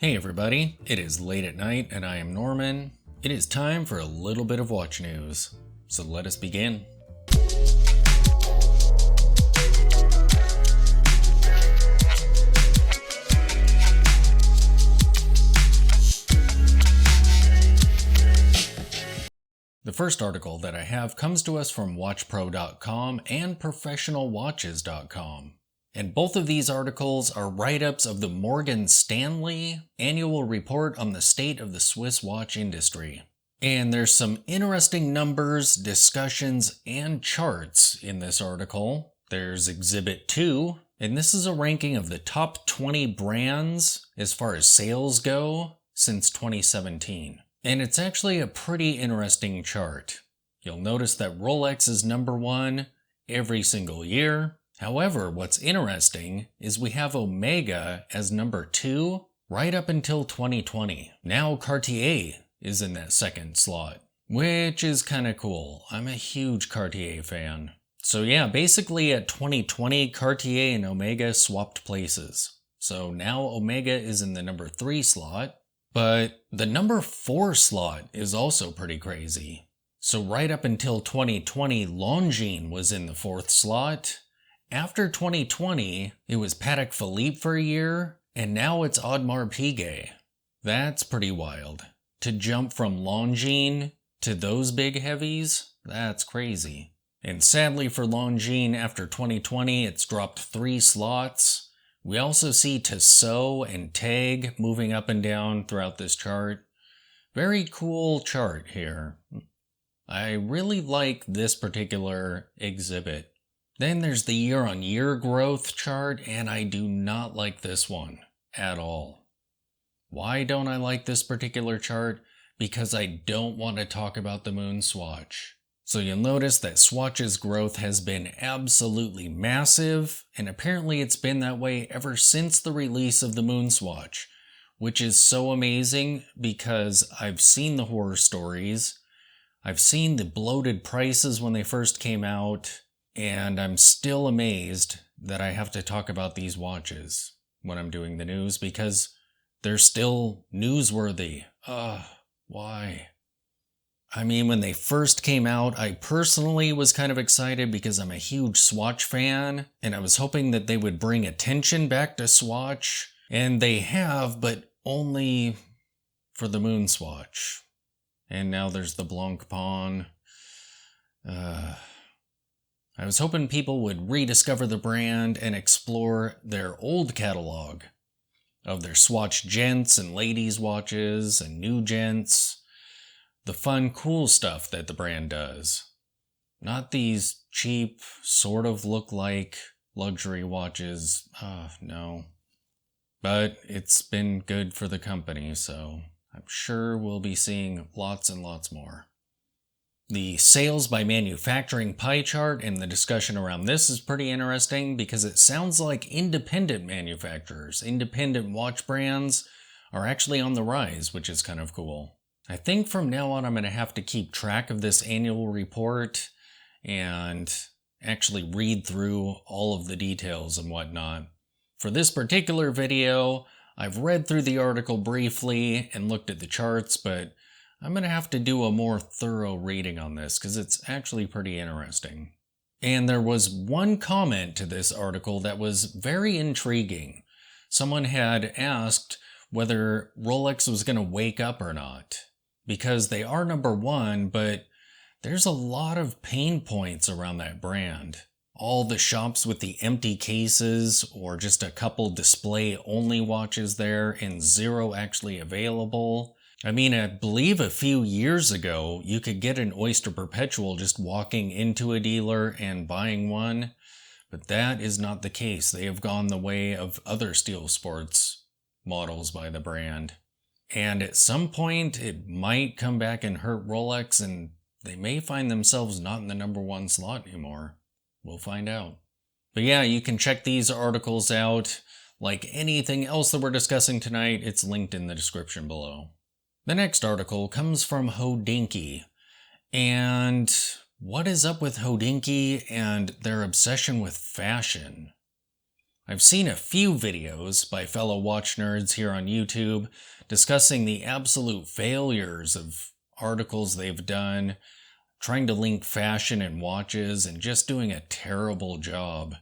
Hey everybody, it is late at night and I am Norman. It is time for a little bit of watch news, so let us begin. The first article that I have comes to us from watchpro.com and professionalwatches.com. And both of these articles are write-ups of the Morgan Stanley annual report on the state of the Swiss watch industry. And there's some interesting numbers, discussions, and charts in this article. There's Exhibit 2, and this is a ranking of the top 20 brands as far as sales go since 2017. And it's actually a pretty interesting chart. You'll notice that Rolex is number 1 every single year. However, what's interesting is we have Omega as number 2 right up until 2020. Now Cartier is in that second slot, which is kind of cool. I'm a huge Cartier fan. So yeah, basically at 2020, Cartier and Omega swapped places. So now Omega is in the number 3 slot, but the number 4 slot is also pretty crazy. So right up until 2020, Longines was in the 4th slot. After 2020, it was Patek Philippe for a year, and now it's Audemars Piguet. That's pretty wild. To jump from Longines to those big heavies, that's crazy. And sadly for Longines, after 2020, it's dropped 3 slots. We also see Tissot and Tag moving up and down throughout this chart. Very cool chart here. I really like this particular exhibit. Then there's the year-on-year growth chart, and I do not like this one at all. Why don't I like this particular chart? Because I don't want to talk about the Moon Swatch. So you'll notice that Swatch's growth has been absolutely massive, and apparently it's been that way ever since the release of the Moon Swatch, which is so amazing because I've seen the horror stories, I've seen the bloated prices when they first came out, and I'm still amazed that I have to talk about these watches when I'm doing the news because they're still newsworthy. Why? I mean, when they first came out, I personally was kind of excited because I'm a huge Swatch fan, and I was hoping that they would bring attention back to Swatch, and they have, but only for the Moon Swatch. And now there's the Blancpain. I was hoping people would rediscover the brand and explore their old catalog of their Swatch gents and ladies watches and new gents. The fun, cool stuff that the brand does. Not these cheap, sort of look like luxury watches. No. But it's been good for the company, so I'm sure we'll be seeing lots and lots more. The sales by manufacturing pie chart and the discussion around this is pretty interesting because it sounds like independent manufacturers, independent watch brands are actually on the rise, which is kind of cool. I think from now on I'm going to have to keep track of this annual report and actually read through all of the details and whatnot. For this particular video, I've read through the article briefly and looked at the charts, but I'm going to have to do a more thorough reading on this because it's actually pretty interesting. And there was one comment to this article that was very intriguing. Someone had asked whether Rolex was going to wake up or not. Because they are number 1, but there's a lot of pain points around that brand. All the shops with the empty cases or just a couple display-only watches there and 0 actually available. I mean, I believe a few years ago, you could get an Oyster Perpetual just walking into a dealer and buying one, but that is not the case. They have gone the way of other steel sports models by the brand. And at some point, it might come back and hurt Rolex, and they may find themselves not in the number 1 slot anymore. We'll find out. But yeah, you can check these articles out. Like anything else that we're discussing tonight, it's linked in the description below. The next article comes from Hodinkee, and what is up with Hodinkee and their obsession with fashion? I've seen a few videos by fellow watch nerds here on YouTube discussing the absolute failures of articles they've done, trying to link fashion and watches, and just doing a terrible job.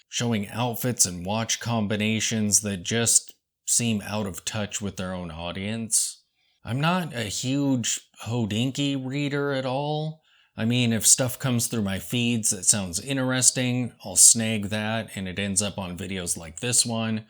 Showing outfits and watch combinations that just seem out of touch with their own audience. I'm not a huge Hodinkee reader at all. I mean, if stuff comes through my feeds that sounds interesting, I'll snag that and it ends up on videos like this one.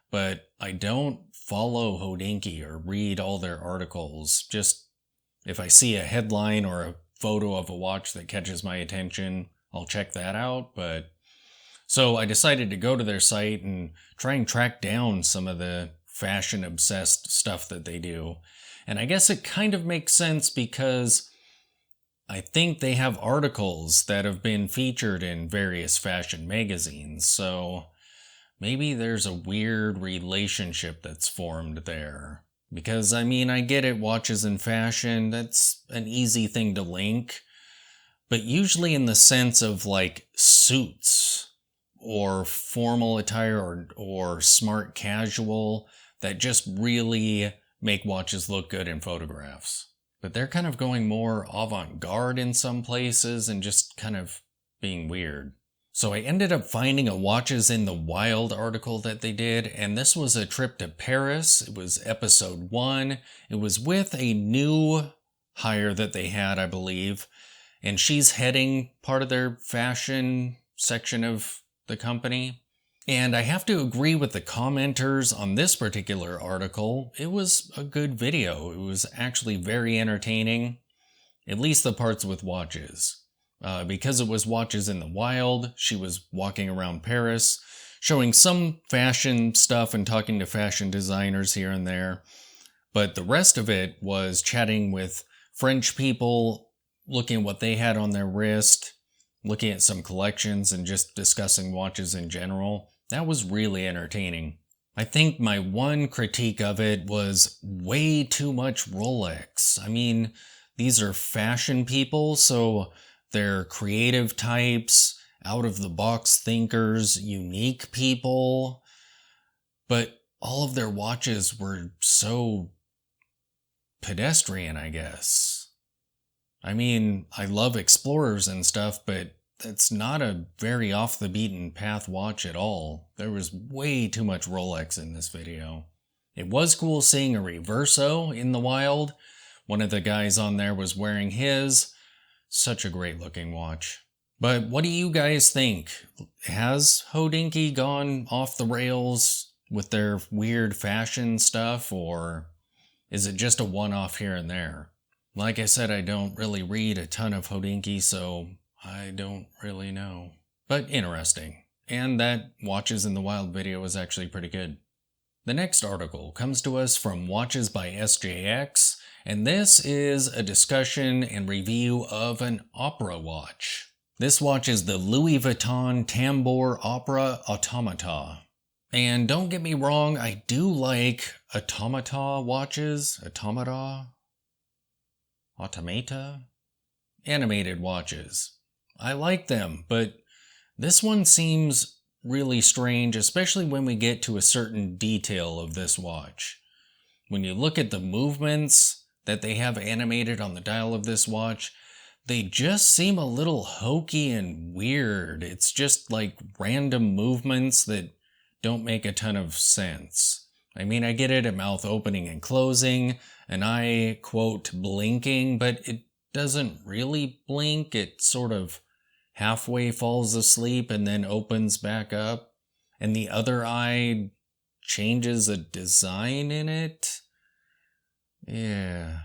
But I don't follow Hodinkee or read all their articles. Just if I see a headline or a photo of a watch that catches my attention, I'll check that out. So I decided to go to their site and try and track down some of the fashion-obsessed stuff that they do. And I guess it kind of makes sense because I think they have articles that have been featured in various fashion magazines, so maybe there's a weird relationship that's formed there. Because, I mean, I get it, watches and fashion, that's an easy thing to link, but usually in the sense of like suits or formal attire or smart casual that just really make watches look good in photographs. But they're kind of going more avant-garde in some places and just kind of being weird. So I ended up finding a Watches in the Wild article that they did, and this was a trip to Paris. It was episode 1. It was with a new hire that they had, I believe, and she's heading part of their fashion section of the company. And I have to agree with the commenters on this particular article. It was a good video. It was actually very entertaining, at least the parts with watches. Because it was Watches in the Wild, she was walking around Paris, showing some fashion stuff and talking to fashion designers here and there. But the rest of it was chatting with French people, looking at what they had on their wrist, looking at some collections, and just discussing watches in general. That was really entertaining. I think my one critique of it was way too much Rolex. I mean, these are fashion people, so they're creative types, out-of-the-box thinkers, unique people. But all of their watches were so pedestrian, I guess. I mean, I love Explorers and stuff, but it's not a very off-the-beaten-path watch at all. There was way too much Rolex in this video. It was cool seeing a Reverso in the wild. One of the guys on there was wearing his. Such a great-looking watch. But what do you guys think? Has Hodinkee gone off the rails with their weird fashion stuff, or is it just a one-off here and there? Like I said, I don't really read a ton of Hodinkee, so I don't really know. But interesting. And that Watches in the Wild video was actually pretty good. The next article comes to us from Watches by SJX, and this is a discussion and review of an opera watch. This watch is the Louis Vuitton Tambour Opera Automata. And don't get me wrong, I do like automata watches. Automata? Animated watches. I like them, but this one seems really strange, especially when we get to a certain detail of this watch. When you look at the movements that they have animated on the dial of this watch, they just seem a little hokey and weird. It's just like random movements that don't make a ton of sense. I mean, I get it, a mouth opening and closing, an eye, quote, blinking, but it doesn't really blink. It sort of halfway falls asleep and then opens back up, and the other eye changes a design in it. Yeah.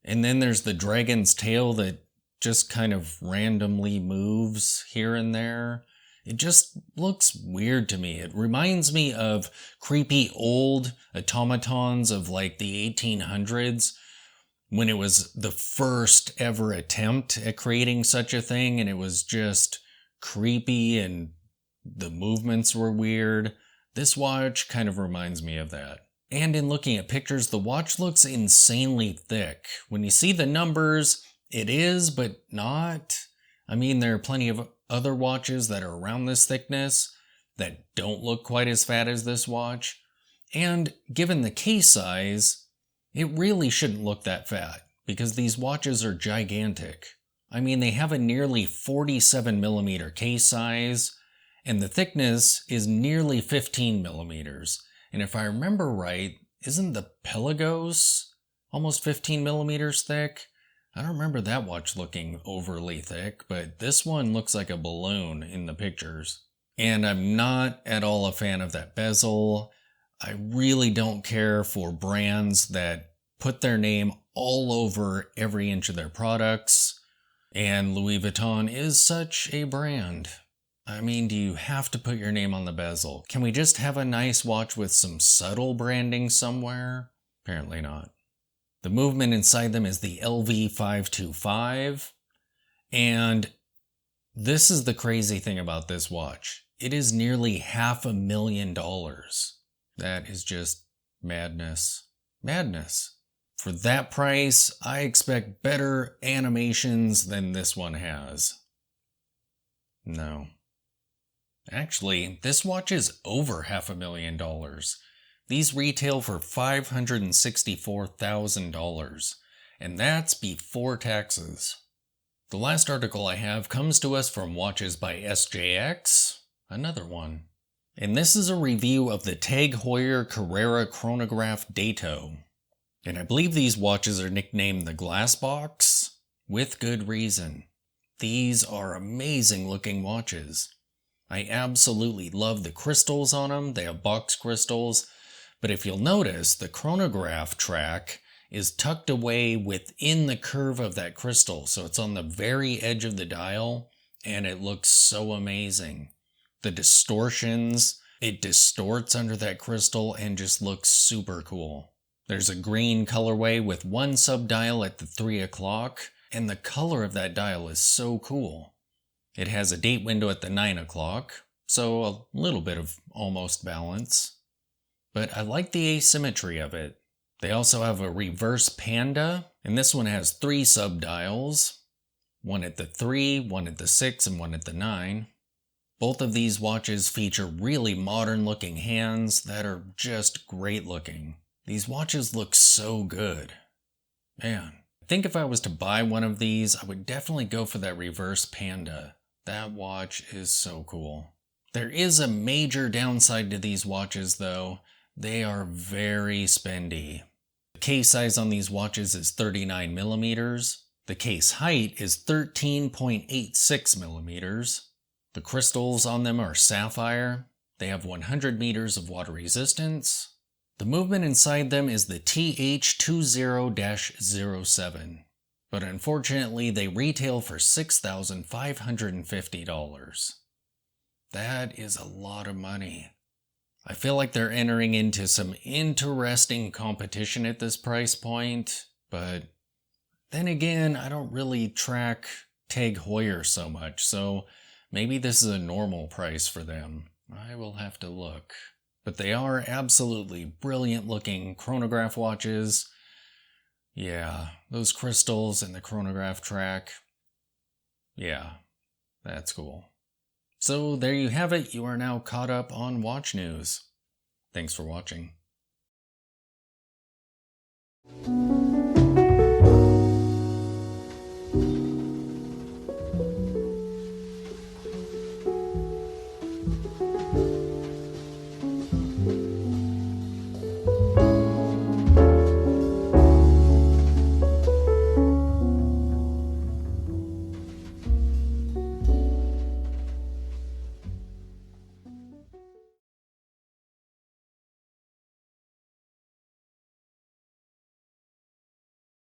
And then there's the dragon's tail that just kind of randomly moves here and there. It just looks weird to me. It reminds me of creepy old automatons of like the 1800s, when it was the first ever attempt at creating such a thing, and it was just creepy and the movements were weird. This watch kind of reminds me of that. And in looking at pictures, the watch looks insanely thick. When you see the numbers, it is, but not. I mean, there are plenty of other watches that are around this thickness, that don't look quite as fat as this watch. And given the case size, it really shouldn't look that fat because these watches are gigantic. I mean, they have a nearly 47 millimeter case size, and the thickness is nearly 15 millimeters. And if I remember right, isn't the Pelagos almost 15 millimeters thick? I don't remember that watch looking overly thick, but this one looks like a balloon in the pictures. And I'm not at all a fan of that bezel. I really don't care for brands that put their name all over every inch of their products. And Louis Vuitton is such a brand. I mean, do you have to put your name on the bezel? Can we just have a nice watch with some subtle branding somewhere? Apparently not. The movement inside them is the LV525. And this is the crazy thing about this watch. It is nearly $500,000. That is just madness. Madness. For that price, I expect better animations than this one has. No. Actually, this watch is over $500,000. These retail for $564,000, and that's before taxes. The last article I have comes to us from Watches by SJX, another one. And this is a review of the TAG Heuer Carrera chronograph Dato. And I believe these watches are nicknamed the Glass Box, with good reason. These are amazing looking watches. I absolutely love the crystals on them. They have box crystals. But if you'll notice, the chronograph track is tucked away within the curve of that crystal. So it's on the very edge of the dial, and it looks so amazing. The distortions, it distorts under that crystal and just looks super cool. There's a green colorway with one sub-dial at the 3 o'clock, and the color of that dial is so cool. It has a date window at the 9 o'clock, so a little bit of almost balance. But I like the asymmetry of it. They also have a reverse panda, and this one has 3 sub-dials. One at the 3, one at the 6, and one at the 9. Both of these watches feature really modern looking hands that are just great looking. These watches look so good. Man, I think if I was to buy one of these, I would definitely go for that reverse panda. That watch is so cool. There is a major downside to these watches though. They are very spendy. The case size on these watches is 39 millimeters. The case height is 13.86 millimeters. The crystals on them are sapphire. They have 100 meters of water resistance. The movement inside them is the TH20-07. But unfortunately, they retail for $6,550. That is a lot of money. I feel like they're entering into some interesting competition at this price point, but then again, I don't really track TAG Heuer so much, so maybe this is a normal price for them. I will have to look. But they are absolutely brilliant looking chronograph watches. Yeah, those crystals and the chronograph track. Yeah, that's cool. So there you have it. You are now caught up on watch news. Thanks for watching.